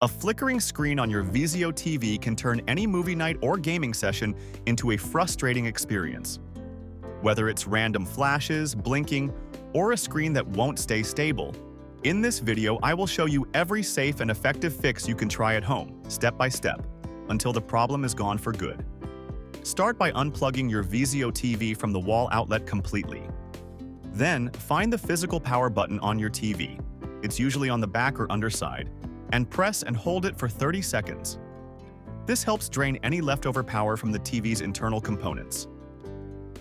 A flickering screen on your Vizio TV can turn any movie night or gaming session into a frustrating experience. Whether it's random flashes, blinking, or a screen that won't stay stable, in this video I will show you every safe and effective fix you can try at home, step by step, until the problem is gone for good. Start by unplugging your Vizio TV from the wall outlet completely. Then, find the physical power button on your TV. It's usually on the back or underside, and press and hold it for 30 seconds. This helps drain any leftover power from the TV's internal components.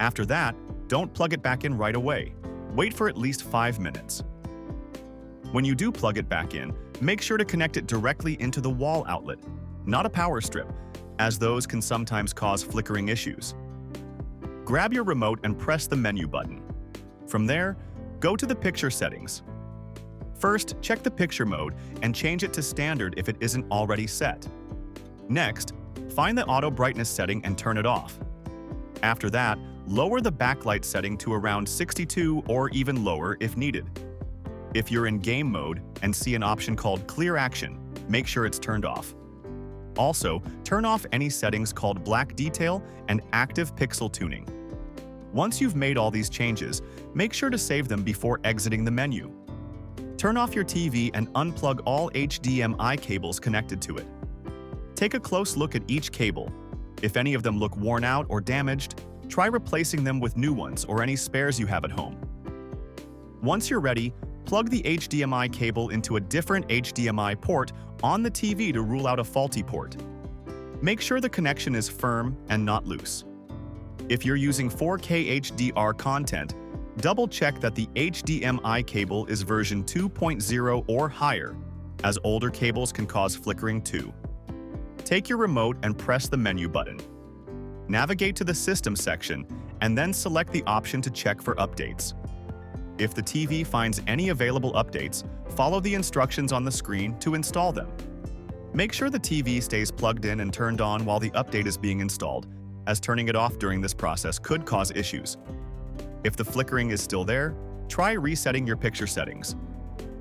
After that, don't plug it back in right away. Wait for at least 5 minutes. When you do plug it back in, make sure to connect it directly into the wall outlet, not a power strip, as those can sometimes cause flickering issues. Grab your remote and press the menu button. From there, go to the picture settings. First, check the picture mode and change it to standard if it isn't already set. Next, find the auto brightness setting and turn it off. After that, lower the backlight setting to around 62 or even lower if needed. If you're in game mode and see an option called Clear Action, make sure it's turned off. Also, turn off any settings called Black Detail and Active Pixel Tuning. Once you've made all these changes, make sure to save them before exiting the menu. Turn off your TV and unplug all HDMI cables connected to it. Take a close look at each cable. If any of them look worn out or damaged, try replacing them with new ones or any spares you have at home. Once you're ready, plug the HDMI cable into a different HDMI port on the TV to rule out a faulty port. Make sure the connection is firm and not loose. If you're using 4K HDR content, double-check that the HDMI cable is version 2.0 or higher, as older cables can cause flickering too. Take your remote and press the menu button. Navigate to the System section and then select the option to check for updates. If the TV finds any available updates, follow the instructions on the screen to install them. Make sure the TV stays plugged in and turned on while the update is being installed, as turning it off during this process could cause issues. If the flickering is still there, try resetting your picture settings.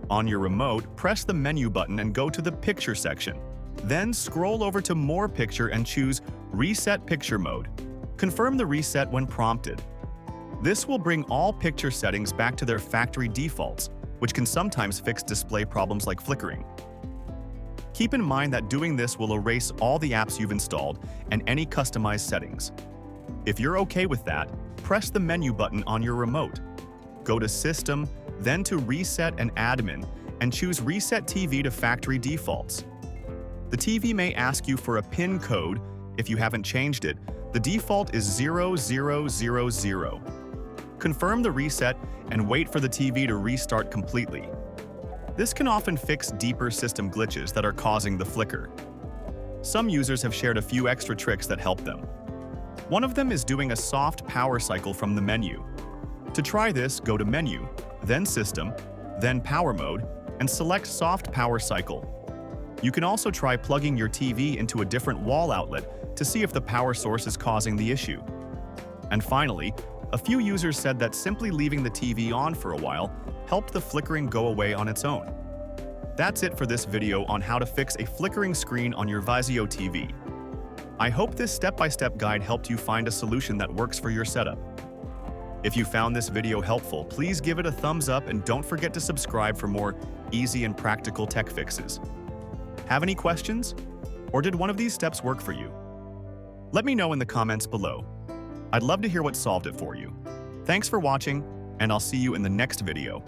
On your remote, press the menu button and go to the Picture section. Then scroll over to More Picture and choose Reset Picture Mode. Confirm the reset when prompted. This will bring all picture settings back to their factory defaults, which can sometimes fix display problems like flickering. Keep in mind that doing this will erase all the apps you've installed and any customized settings. If you're okay with that, press the menu button on your remote. Go to System, then to Reset and Admin, and choose Reset TV to Factory Defaults. The TV may ask you for a PIN code. If you haven't changed it, the default is 0000. Confirm the reset and wait for the TV to restart completely. This can often fix deeper system glitches that are causing the flicker. Some users have shared a few extra tricks that help them. One of them is doing a soft power cycle from the menu. To try this, go to Menu, then System, then Power Mode, and select Soft Power Cycle. You can also try plugging your TV into a different wall outlet to see if the power source is causing the issue. And finally, a few users said that simply leaving the TV on for a while helped the flickering go away on its own. That's it for this video on how to fix a flickering screen on your Vizio TV. I hope this step-by-step guide helped you find a solution that works for your setup. If you found this video helpful, please give it a thumbs up and don't forget to subscribe for more easy and practical tech fixes. Have any questions? Or did one of these steps work for you? Let me know in the comments below. I'd love to hear what solved it for you. Thanks for watching, and I'll see you in the next video.